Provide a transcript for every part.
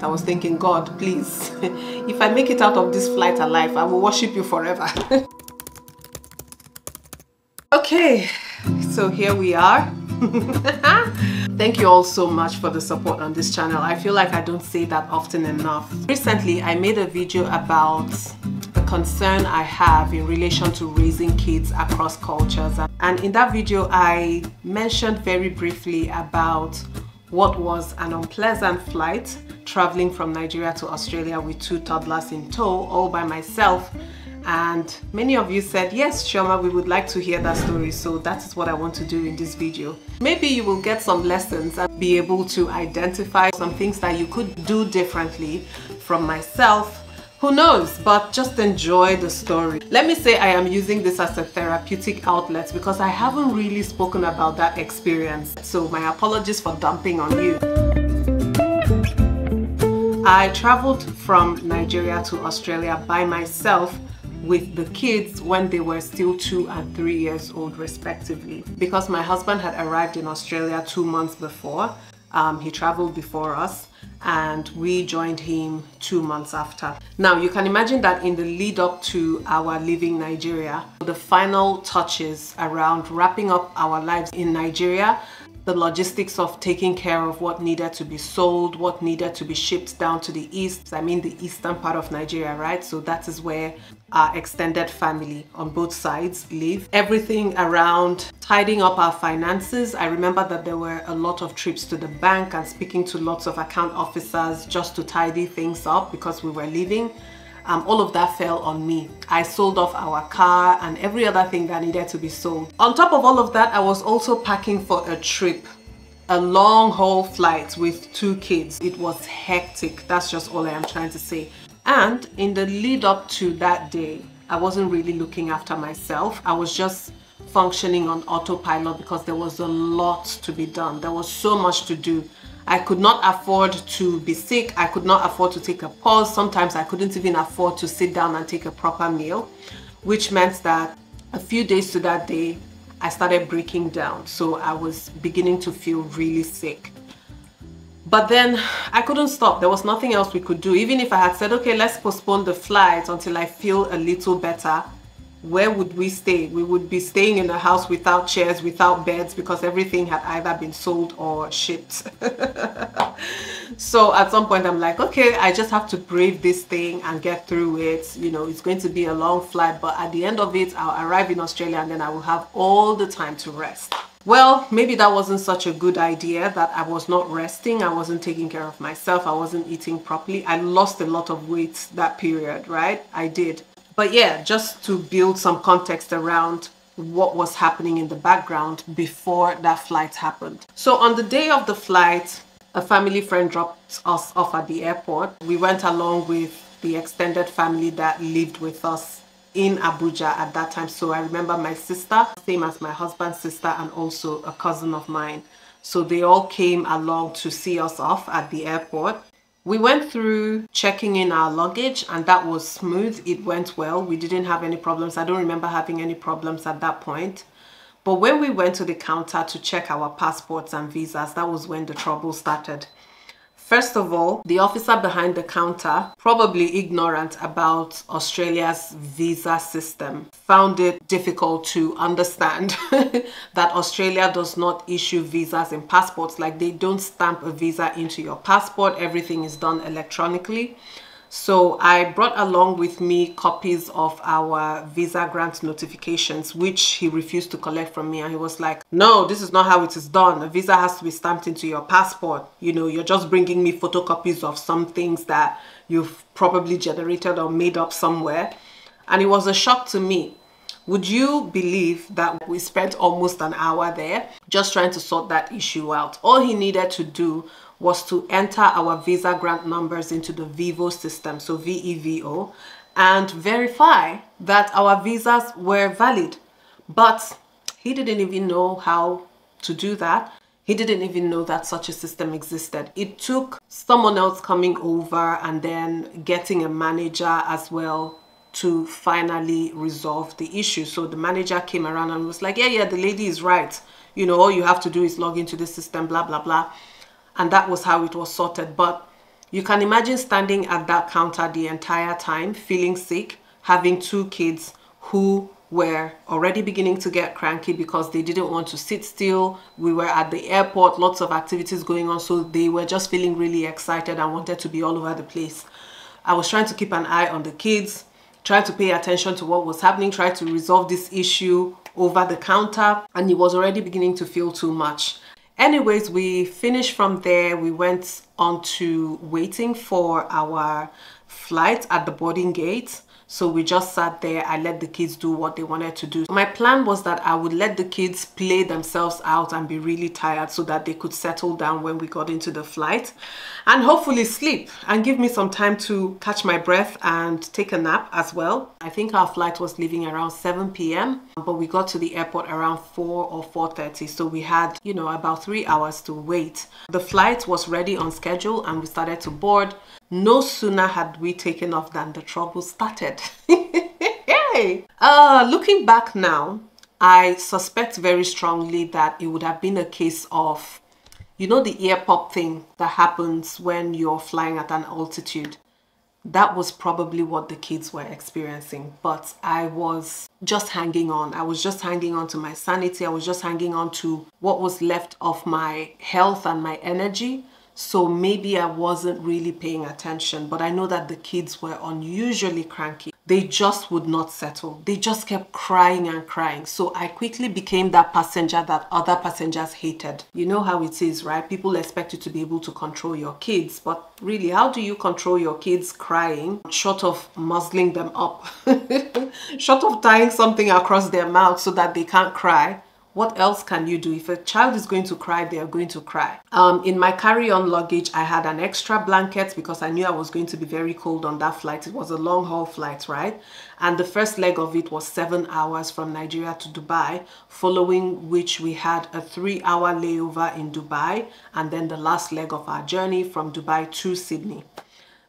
I was thinking, God, please, if I make it out of this flight alive, I will worship you forever. Okay, so here we are. Thank you all so much for the support on this channel. I feel like I don't say that often enough. Recently, I made a video about the concern I have in relation to raising kids across cultures. And in that video, I mentioned very briefly about what was an unpleasant flight traveling from Nigeria to Australia with 2 toddlers in tow, all by myself. And many of you said, yes, Chioma, we would like to hear that story. So that is what I want to do in this video. Maybe you will get some lessons and be able to identify some things that you could do differently from myself. Who knows? But just enjoy the story. Let me say I am using this as a therapeutic outlet because I haven't really spoken about that experience. So my apologies for dumping on you. I traveled from Nigeria to Australia by myself with the kids when they were still 2 and 3 years old respectively. Because my husband had arrived in Australia 2 months before, he traveled before us and we joined him 2 months after. Now you can imagine that in the lead up to our leaving Nigeria, the final touches around wrapping up our lives in Nigeria, the logistics of taking care of what needed to be sold, what needed to be shipped down to the east. I mean the eastern part of Nigeria, right? So that is where our extended family on both sides live. Everything around tidying up our finances. I remember that there were a lot of trips to the bank and speaking to lots of account officers just to tidy things up because we were leaving. All of that fell on me. I sold off our car and every other thing that needed to be sold. On top of all of that, I was also packing for a trip, a long haul flight with 2 kids. It was hectic. That's just all I am trying to say. And in the lead up to that day, I wasn't really looking after myself. I was just functioning on autopilot because there was a lot to be done. There was so much to do. I could not afford to be sick. I could not afford to take a pause. Sometimes I couldn't even afford to sit down and take a proper meal, which meant that a few days to that day, I started breaking down. So I was beginning to feel really sick. But then I couldn't stop. There was nothing else we could do. Even if I had said, okay, let's postpone the flight until I feel a little better, where would we stay? We would be staying in a house without chairs, without beds, because everything had either been sold or shipped. So at some point I'm like, okay, I just have to brave this thing and get through it. You know, it's going to be a long flight, but at the end of it, I'll arrive in Australia and then I will have all the time to rest. Well, maybe that wasn't such a good idea, that I was not resting. I wasn't taking care of myself. I wasn't eating properly. I lost a lot of weight that period, right? I did. But yeah, just to build some context around what was happening in the background before that flight happened. So on the day of the flight, a family friend dropped us off at the airport. We went along with the extended family that lived with us in Abuja at that time. So I remember my sister, same as my husband's sister, and also a cousin of mine. So they all came along to see us off at the airport. We went through checking in our luggage and that was smooth. It went well. We didn't have any problems. I don't remember having any problems at that point. But when we went to the counter to check our passports and visas, that was when the trouble started. First of all, the officer behind the counter, probably ignorant about Australia's visa system, found it difficult to understand that Australia does not issue visas in passports. Like, they don't stamp a visa into your passport. Everything is done electronically. So I brought along with me copies of our visa grant notifications, which he refused to collect from me. And he was like, no, this is not how it is done. A visa has to be stamped into your passport. You know, you're just bringing me photocopies of some things that you've probably generated or made up somewhere. And it was a shock to me. Would you believe that we spent almost an hour there just trying to sort that issue out? All he needed to do was to enter our visa grant numbers into the Vivo system, so VEVO, and verify that our visas were valid. But he didn't even know how to do that. He didn't even know that such a system existed. It took someone else coming over and then getting a manager as well to finally resolve the issue. So the manager came around and was like, yeah, the lady is right. You know, all you have to do is log into the system, blah, blah, blah. And that was how it was sorted. But You can imagine standing at that counter the entire time, feeling sick, having two kids who were already beginning to get cranky because they didn't want to sit still. We were at the airport, lots of activities going on, so they were just feeling really excited and wanted to be all over the place. I was trying to keep an eye on the kids, trying to pay attention to what was happening, trying to resolve this issue over the counter, and it was already beginning to feel too much. Anyways, we finished from there. We went on to waiting for our flight at the boarding gate. So we just sat there. I let the kids do what they wanted to do. My plan was that I would let the kids play themselves out and be really tired so that they could settle down when we got into the flight and hopefully sleep and give me some time to catch my breath and take a nap as well. I think our flight was leaving around 7 p.m. but we got to the airport around 4 or 4:30. So we had, you know, about 3 hours to wait. The flight was ready on schedule and we started to board. No sooner had we taken off than the trouble started. Hey! Looking back now, I suspect very strongly that it would have been a case of, you know, the ear pop thing that happens when you're flying at an altitude. That was probably what the kids were experiencing, but I was just hanging on. I was just hanging on to my sanity. I was just hanging on to what was left of my health and my energy. So maybe I wasn't really paying attention, but I know that the kids were unusually cranky. They just would not settle. They just kept crying and crying. So I quickly became that passenger that other passengers hated. You know how it is, right? People expect you to be able to control your kids, but really, how do you control your kids crying short of muzzling them up? Short of tying something across their mouth so that they can't cry? What else can you do? If a child is going to cry, they are going to cry. In my carry-on luggage, I had an extra blanket because I knew I was going to be very cold on that flight. It was a long-haul flight, right? And the first leg of it was 7 hours from Nigeria to Dubai, following which we had a 3-hour layover in Dubai, and then the last leg of our journey from Dubai to Sydney.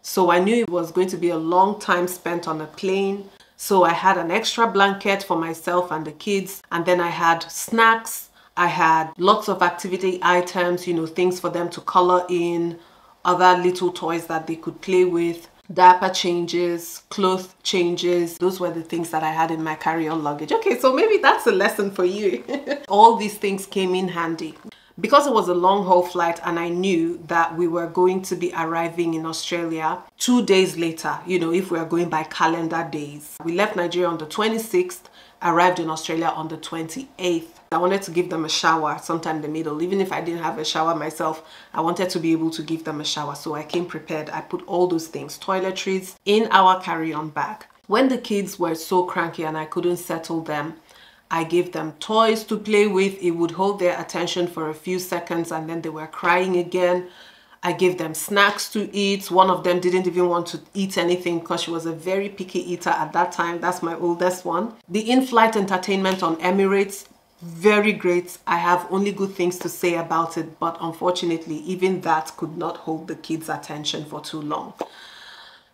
So I knew it was going to be a long time spent on a plane. So I had an extra blanket for myself and the kids, and then I had snacks. I had lots of activity items, you know, things for them to color in, other little toys that they could play with, diaper changes, clothes changes. Those were the things that I had in my carry-on luggage. Okay, so maybe that's a lesson for you. All these things came in handy. Because it was a long haul flight and I knew that we were going to be arriving in Australia 2 days later, you know, if we are going by calendar days. We left Nigeria on the 26th, arrived in Australia on the 28th. I wanted to give them a shower sometime in the middle. Even if I didn't have a shower myself, I wanted to be able to give them a shower. So I came prepared. I put all those things, toiletries, in our carry-on bag. When the kids were so cranky and I couldn't settle them, I gave them toys to play with. It would hold their attention for a few seconds and then they were crying again. I gave them snacks to eat. One of them didn't even want to eat anything because she was a very picky eater at that time. That's my oldest one. The in-flight entertainment on Emirates, very great. I have only good things to say about it, but unfortunately, even that could not hold the kids' attention for too long.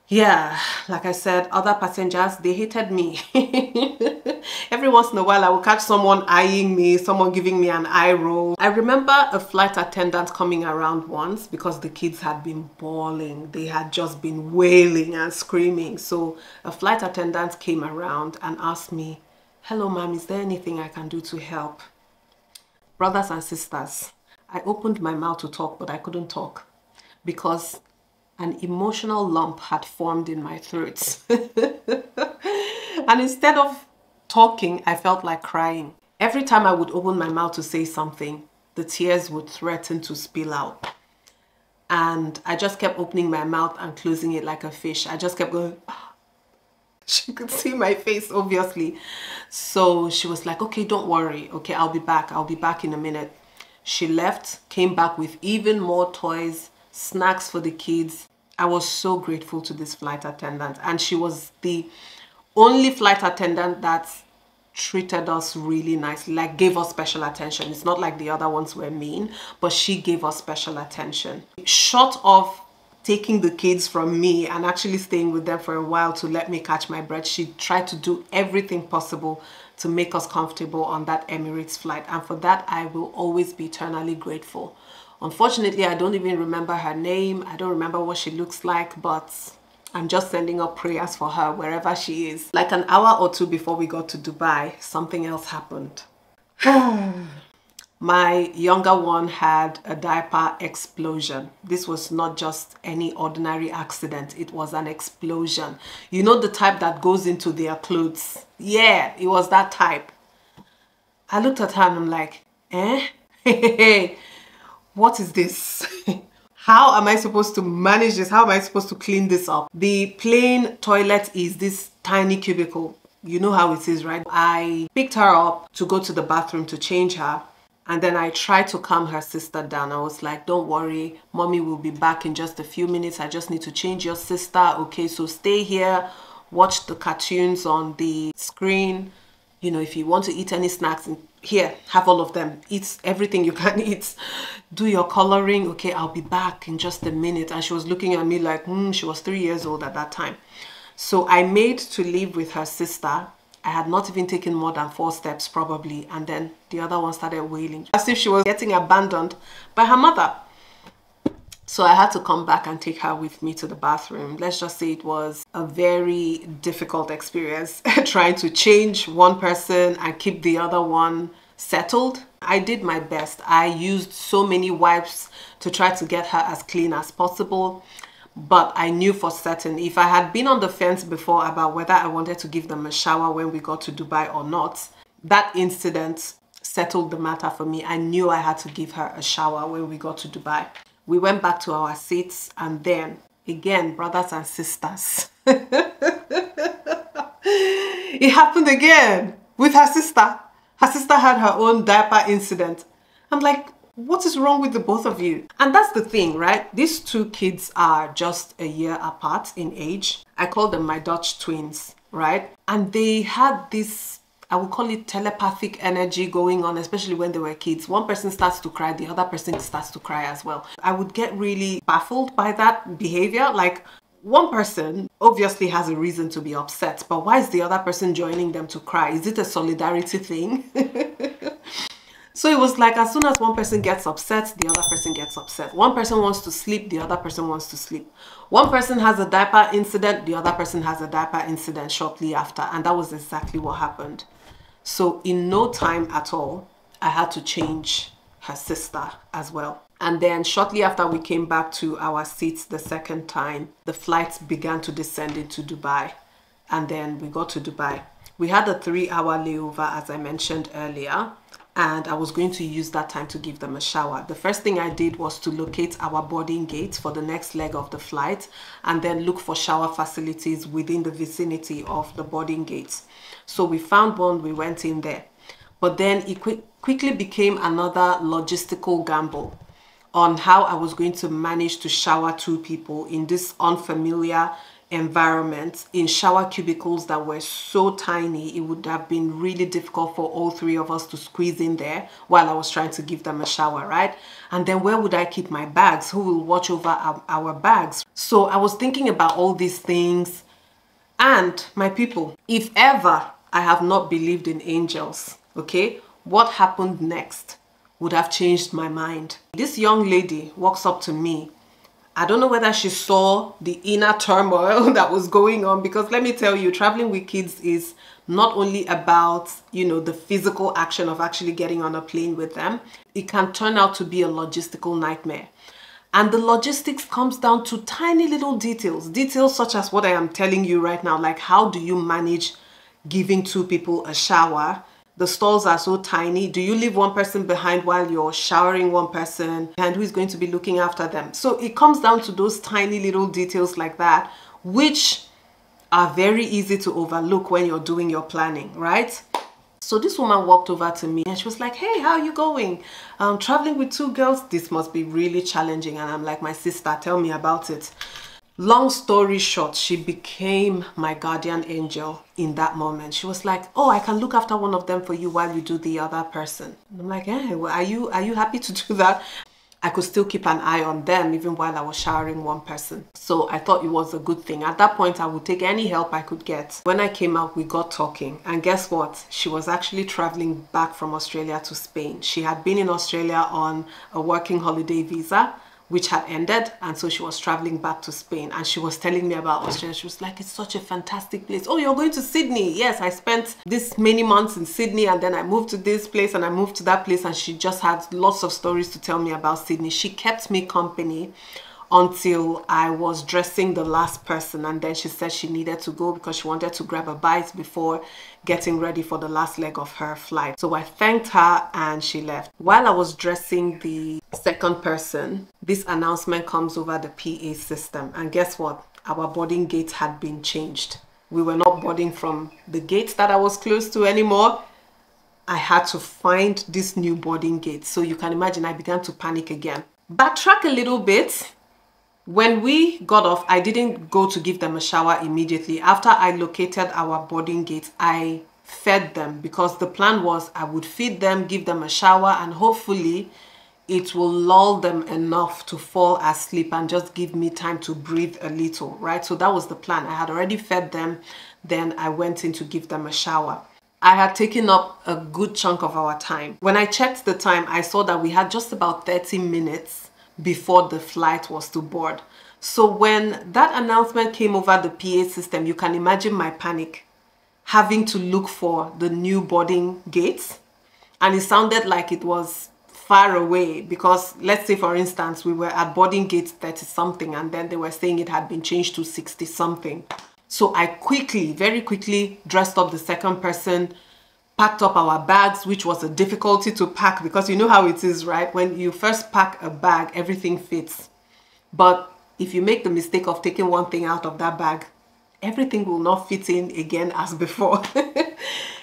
Yeah, like I said, other passengers, they hated me. Every once in a while, I would catch someone eyeing me, someone giving me an eye roll. I remember a flight attendant coming around once because the kids had been bawling. They had just been wailing and screaming. So a flight attendant came around and asked me, "Hello, ma'am, is there anything I can do to help?" Brothers and sisters, I opened my mouth to talk, but I couldn't talk because an emotional lump had formed in my throat. And instead of talking, I felt like crying. Every time I would open my mouth to say something, the tears would threaten to spill out. And I just kept opening my mouth and closing it like a fish. I just kept going. She could see my face, obviously. So she was like, "Okay, don't worry. Okay, I'll be back. I'll be back in a minute." She left, came back with even more toys, snacks for the kids. I was so grateful to this flight attendant, and she was the only flight attendant that treated us really nicely, like gave us special attention. It's not like the other ones were mean, but she gave us special attention. Short of taking the kids from me and actually staying with them for a while to let me catch my breath, she tried to do everything possible to make us comfortable on that Emirates flight, and for that I will always be eternally grateful. Unfortunately, I don't even remember her name. I don't remember what she looks like, but I'm just sending up prayers for her wherever she is. Like an hour or two before we got to Dubai, something else happened. My younger one had a diaper explosion. This was not just any ordinary accident. It was an explosion. You know, the type that goes into their clothes. Yeah, it was that type. I looked at her and I'm like, eh? What is this? How am I supposed to manage this? How am I supposed to clean this up? The plain toilet is this tiny cubicle. You know how it is, right? I picked her up to go to the bathroom to change her. And then I tried to calm her sister down. I was like, don't worry, mommy will be back in just a few minutes. I just need to change your sister. Okay, so stay here, watch the cartoons on the screen. You know, if you want to eat any snacks, here, have all of them. Eat everything you can eat. Do your coloring. Okay, I'll be back in just a minute. And she was looking at me like, she was 3 years old at that time. So I made to live with her sister. I had not even taken more than 4 steps probably, and then the other one started wailing as if she was getting abandoned by her mother. So I had to come back and take her with me to the bathroom. Let's just say it was a very difficult experience trying to change one person and keep the other one settled. I did my best. I used so many wipes to try to get her as clean as possible. But I knew for certain, if I had been on the fence before about whether I wanted to give them a shower when we got to Dubai or not, that incident settled the matter for me. I knew I had to give her a shower when we got to Dubai. We went back to our seats, and then, again, brothers and sisters, it happened again with her sister. Her sister had her own diaper incident. I'm like, what is wrong with the both of you? And that's the thing, right? These 2 kids are just a year apart in age. I call them my Dutch twins, right? And they had this, I would call it telepathic energy going on, especially when they were kids. One person starts to cry, the other person starts to cry as well. I would get really baffled by that behavior. Like, one person obviously has a reason to be upset, but why is the other person joining them to cry? Is it a solidarity thing? So it was like, as soon as one person gets upset, the other person gets upset. One person wants to sleep, the other person wants to sleep. One person has a diaper incident, the other person has a diaper incident shortly after. And that was exactly what happened. So in no time at all, I had to change her sister as well. And then shortly after we came back to our seats the second time, the flights began to descend into Dubai. And then we got to Dubai. We had a 3-hour layover, as I mentioned earlier. And I was going to use that time to give them a shower. The first thing I did was to locate our boarding gate for the next leg of the flight, and then look for shower facilities within the vicinity of the boarding gates. So we found one, we went in there. But then it quickly became another logistical gamble on how I was going to manage to shower 2 people in this unfamiliar environment, in shower cubicles that were so tiny. It would have been really difficult for all 3 of us to squeeze in there while I was trying to give them a shower, right? And then where would I keep my bags? Who will watch over our bags? So I was thinking about all these things. And my people, if ever I have not believed in angels, okay, what happened next would have changed my mind. This young lady walks up to me. I don't know whether she saw the inner turmoil that was going on, because let me tell you, traveling with kids is not only about, you know, the physical action of actually getting on a plane with them. It can turn out to be a logistical nightmare. And the logistics comes down to tiny little details such as what I am telling you right now. Like, how do you manage giving 2 people a shower? The stalls are so tiny. Do you leave one person behind while you're showering one person? And who is going to be looking after them? So it comes down to those tiny little details like that, which are very easy to overlook when you're doing your planning, right? So this woman walked over to me and she was like, hey, how are you going? Traveling with 2 girls, this must be really challenging. And I'm like, my sister, tell me about it. Long story short, she became my guardian angel in that moment. She was like, oh, I can look after one of them for you while you do the other person. And I'm like, hey, well, are you happy to do that? I could still keep an eye on them even while I was showering one person. So I thought it was a good thing. At that point, I would take any help I could get. When I came out, we got talking. And guess what? She was actually traveling back from Australia to Spain. She had been in Australia on a working holiday visa, which had ended, and so she was traveling back to Spain, and she was telling me about Australia. She was like, it's such a fantastic place. Oh, you're going to Sydney? Yes, I spent this many months in Sydney, and then I moved to this place and I moved to that place, and she just had lots of stories to tell me about Sydney. She kept me company until I was dressing the last person, and then she said she needed to go because she wanted to grab a bite before getting ready for the last leg of her flight. So I thanked her and she left. While I was dressing the second person, this announcement comes over the PA system, and guess what? Our boarding gate had been changed. We were not boarding from the gate that I was close to anymore. I had to find this new boarding gate. So you can imagine I began to panic again. Backtrack a little bit. When we got off, I didn't go to give them a shower immediately. After I located our boarding gate, I fed them because the plan was I would feed them, give them a shower, and hopefully it will lull them enough to fall asleep and just give me time to breathe a little, right? So that was the plan. I had already fed them. Then I went in to give them a shower. I had taken up a good chunk of our time. When I checked the time, I saw that we had just about 30 minutes before the flight was to board. So when that announcement came over the PA system, you can imagine my panic, having to look for the new boarding gates. And it sounded like it was far away because, let's say for instance, we were at boarding gate 30 something and then they were saying it had been changed to 60 something. So I very quickly dressed up the second person, packed up our bags, which was a difficulty to pack because you know how it is, right? When you first pack a bag, everything fits. But if you make the mistake of taking one thing out of that bag, everything will not fit in again as before.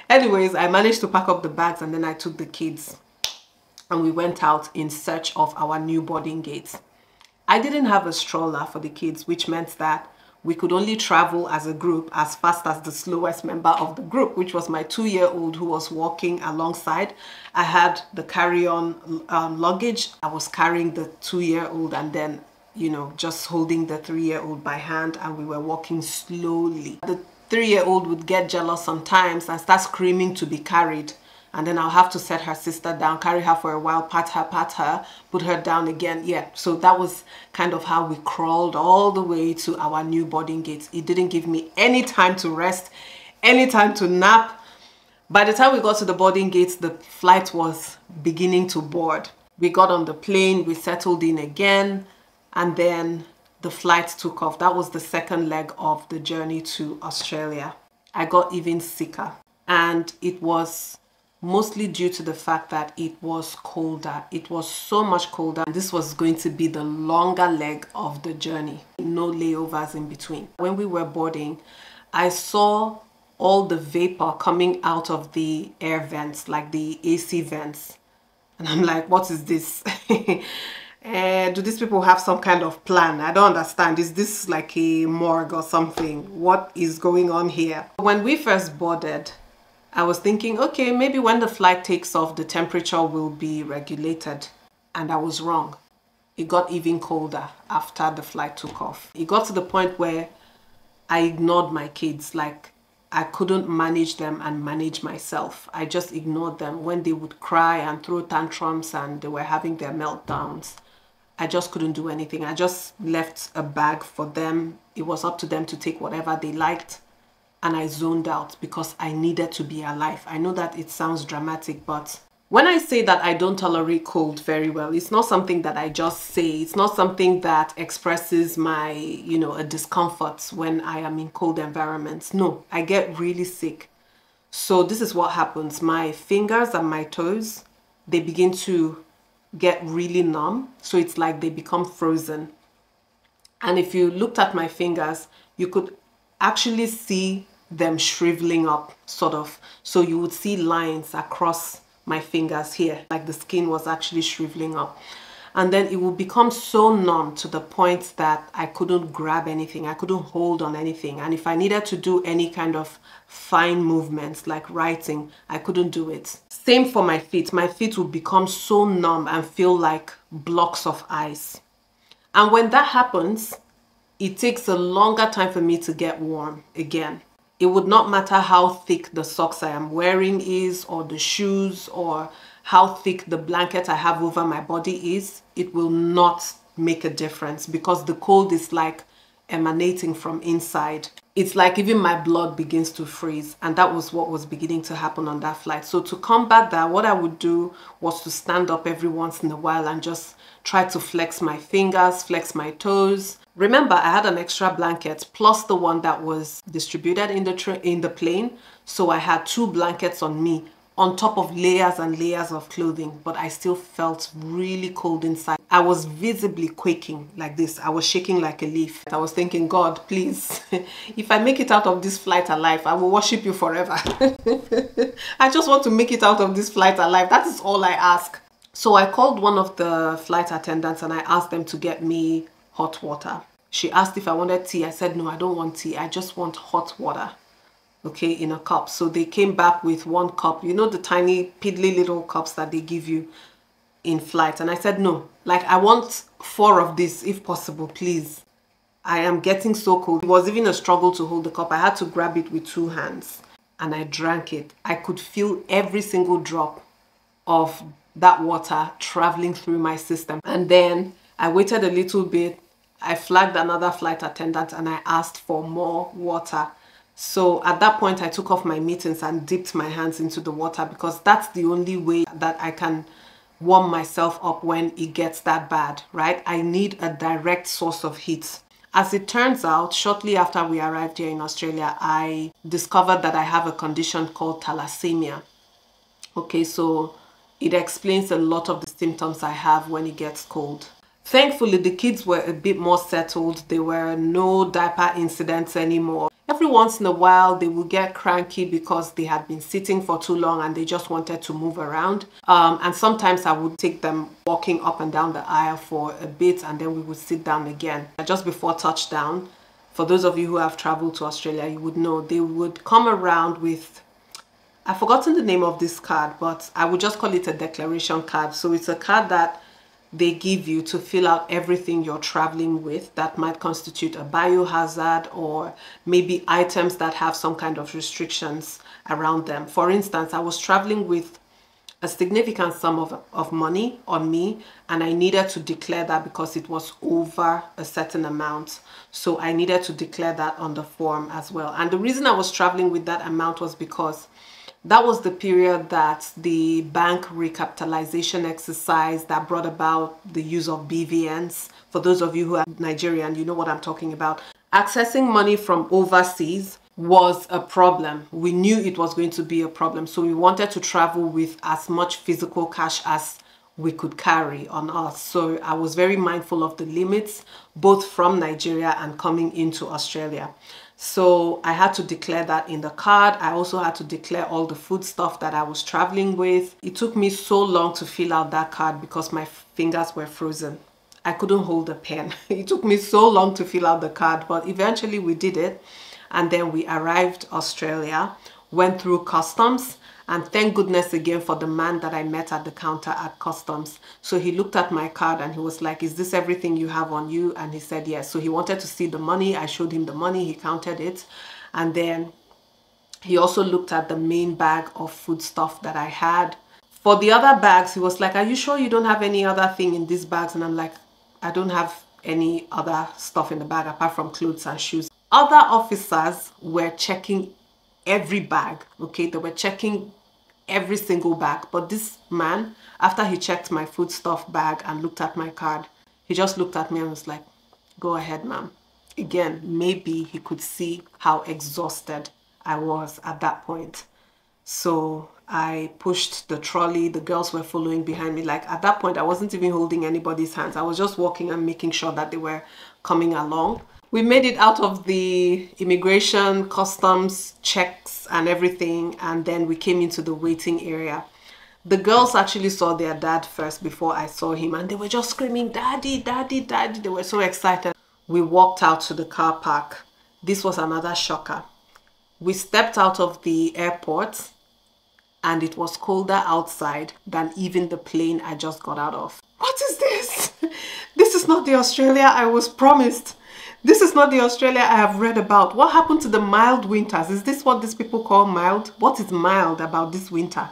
Anyways, I managed to pack up the bags and then I took the kids and we went out in search of our new boarding gates. I didn't have a stroller for the kids, which meant that we could only travel as a group as fast as the slowest member of the group, which was my 2-year-old who was walking alongside. I had the carry-on luggage. I was carrying the 2-year-old and then, you know, just holding the 3-year-old by hand, and we were walking slowly. The 3-year-old would get jealous sometimes and start screaming to be carried. And then I'll have to set her sister down, carry her for a while, pat her, put her down again. Yeah, so that was kind of how we crawled all the way to our new boarding gates. It didn't give me any time to rest, any time to nap. By the time we got to the boarding gates, the flight was beginning to board. We got on the plane, we settled in again, and then the flight took off. That was the second leg of the journey to Australia. I got even sicker, and it was mostly due to the fact that it was colder. It was so much colder. This was going to be the longer leg of the journey. No layovers in between. When we were boarding, I saw all the vapor coming out of the air vents, like the AC vents. And I'm like, what is this? Do these people have some kind of plan? I don't understand. Is this like a morgue or something? What is going on here? When we first boarded, I was thinking, okay, maybe when the flight takes off, the temperature will be regulated. And I was wrong. It got even colder after the flight took off. It got to the point where I ignored my kids. Like, I couldn't manage them and manage myself. I just ignored them. When they would cry and throw tantrums and they were having their meltdowns, I just couldn't do anything. I just left a bag for them. It was up to them to take whatever they liked. And I zoned out because I needed to be alive. I know that it sounds dramatic, but when I say that I don't tolerate cold very well, it's not something that I just say. It's not something that expresses my, you know, a discomfort when I am in cold environments. No, I get really sick. So this is what happens. My fingers and my toes, they begin to get really numb. So it's like they become frozen. And if you looked at my fingers, you could actually see them shriveling up, sort of. So you would see lines across my fingers here, like the skin was actually shriveling up. and then it would become so numb to the point that I couldn't grab anything, I couldn't hold on anything. And if I needed to do any kind of fine movements like writing, I couldn't do it. Same for my feet. My feet would become so numb and feel like blocks of ice. And when that happens, it takes a longer time for me to get warm again. It would not matter how thick the socks I am wearing is, or the shoes, or how thick the blanket I have over my body is. It will not make a difference because the cold is like emanating from inside. It's like even my blood begins to freeze, and that was what was beginning to happen on that flight. So to combat that, what I would do was to stand up every once in a while and just try to flex my fingers, flex my toes. Remember, I had an extra blanket plus the one that was distributed in the plane. So I had 2 blankets on me on top of layers and layers of clothing, but I still felt really cold inside. I was visibly quaking like this. I was shaking like a leaf. I was thinking, God, please, if I make it out of this flight alive, I will worship you forever. I just want to make it out of this flight alive. That is all I ask. So I called one of the flight attendants and I asked them to get me hot water. She asked if I wanted tea. I said, no, I don't want tea. I just want hot water, okay, in a cup. So they came back with 1 cup. You know the tiny piddly little cups that they give you in flight? And I said, no, like I want 4 of this if possible, please. I am getting so cold. It was even a struggle to hold the cup. I had to grab it with 2 hands and I drank it. I could feel every single drop of that water traveling through my system. And then I waited a little bit. I flagged another flight attendant and I asked for more water. So at that point, I took off my mittens and dipped my hands into the water because that's the only way that I can warm myself up when it gets that bad, right? I need a direct source of heat. As it turns out, shortly after we arrived here in Australia, I discovered that I have a condition called thalassemia. Okay, so it explains a lot of the symptoms I have when it gets cold. Thankfully, the kids were a bit more settled. There were no diaper incidents anymore. Every once in a while, they would get cranky because they had been sitting for too long and they just wanted to move around. And sometimes I would take them walking up and down the aisle for a bit and then we would sit down again. Just before touchdown, for those of you who have traveled to Australia, you would know they would come around with, I've forgotten the name of this card, but I would just call it a declaration card. So it's a card that they give you to fill out everything you're traveling with that might constitute a biohazard or maybe items that have some kind of restrictions around them. For instance, I was traveling with a significant sum of money on me and I needed to declare that because it was over a certain amount. So I needed to declare that on the form as well. And the reason I was traveling with that amount was because that was the period that the bank recapitalization exercise that brought about the use of BVNs. For those of you who are Nigerian, you know what I'm talking about. Accessing money from overseas was a problem. We knew it was going to be a problem. So we wanted to travel with as much physical cash as we could carry on us. So I was very mindful of the limits, both from Nigeria and coming into Australia. So I had to declare that in the card. I also had to declare all the food stuff that I was traveling with. It took me so long to fill out that card because my fingers were frozen. I couldn't hold a pen. It took me so long to fill out the card, but eventually we did it. And then we arrived Australia, went through customs, and thank goodness again for the man that I met at the counter at customs. So he looked at my card and he was like, is this everything you have on you? And he said yes. So he wanted to see the money. I showed him the money. He counted it. And then he also looked at the main bag of food stuff that I had. For the other bags, he was like, are you sure you don't have any other thing in these bags? And I'm like, I don't have any other stuff in the bag apart from clothes and shoes. Other officers were checking every bag, okay? They were checking every single bag. But this man, after he checked my foodstuff bag and looked at my card, he just looked at me and was like, go ahead, ma'am. Again, maybe he could see how exhausted I was at that point. So I pushed the trolley. The girls were following behind me. Like at that point, I wasn't even holding anybody's hands. I was just walking and making sure that they were coming along. We made it out of the immigration, customs checks and everything, and then we came into the waiting area. The girls actually saw their dad first before I saw him, and they were just screaming, "Daddy, daddy, daddy." They were so excited. We walked out to the car park. This was another shocker. We stepped out of the airport and it was colder outside than even the plane I just got out of. What is this? This is not the Australia I was promised. This is not the Australia I have read about. What happened to the mild winters? Is this what these people call mild? What is mild about this winter?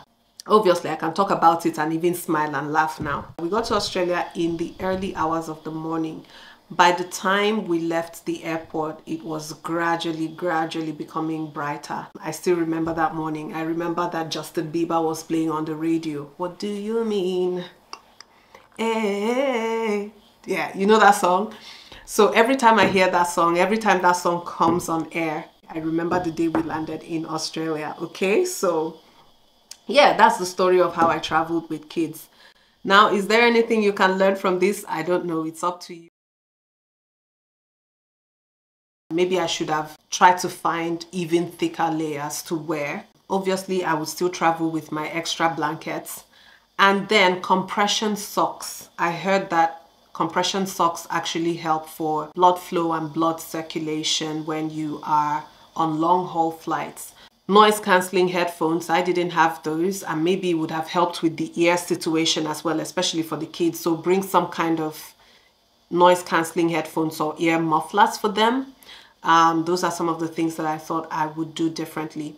Obviously, I can talk about it and even smile and laugh now. We got to Australia in the early hours of the morning. By the time we left the airport, it was gradually becoming brighter. I still remember that morning. I remember that Justin Bieber was playing on the radio. What do you mean? Hey. Yeah, you know that song? So every time I hear that song, every time that song comes on air, I remember the day we landed in Australia. Okay, so yeah, that's the story of how I traveled with kids. Now, is there anything you can learn from this? I don't know. It's up to you. Maybe I should have tried to find even thicker layers to wear. Obviously, I would still travel with my extra blankets. And then compression socks. I heard that compression socks actually help for blood flow and blood circulation when you are on long haul flights. Noise cancelling headphones, I didn't have those, and maybe it would have helped with the ear situation as well, especially for the kids. So bring some kind of noise cancelling headphones or ear mufflers for them. Those are some of the things that I thought I would do differently.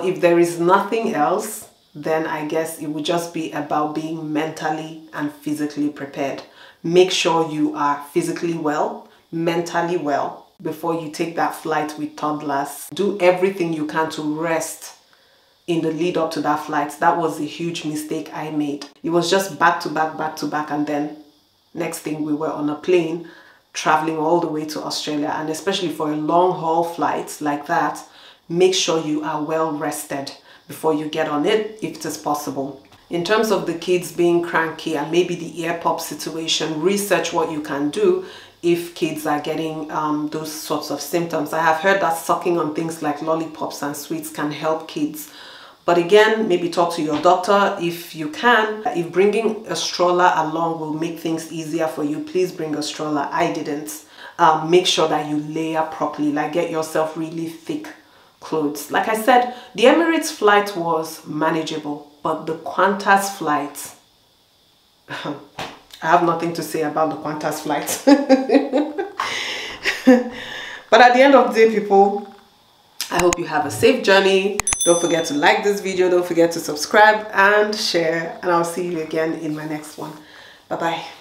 If there is nothing else, then I guess it would just be about being mentally and physically prepared. Make sure you are physically well, mentally well before you take that flight with toddlers. Do everything you can to rest in the lead up to that flight. That was a huge mistake I made. It was just back to back, and then next thing we were on a plane traveling all the way to Australia. And especially for a long haul flight like that, make sure you are well rested before you get on it, if it is possible. In terms of the kids being cranky and maybe the ear pop situation, research what you can do if kids are getting those sorts of symptoms. I have heard that sucking on things like lollipops and sweets can help kids. But again, maybe talk to your doctor if you can. If bringing a stroller along will make things easier for you, please bring a stroller. I didn't. Make sure that you layer properly, like get yourself really thick clothes. Like I said, the Emirates flight was manageable, but the Qantas flight, I have nothing to say about the Qantas flight. But at the end of the day, people, I hope you have a safe journey. Don't forget to like this video. Don't forget to subscribe and share. And I'll see you again in my next one. Bye-bye.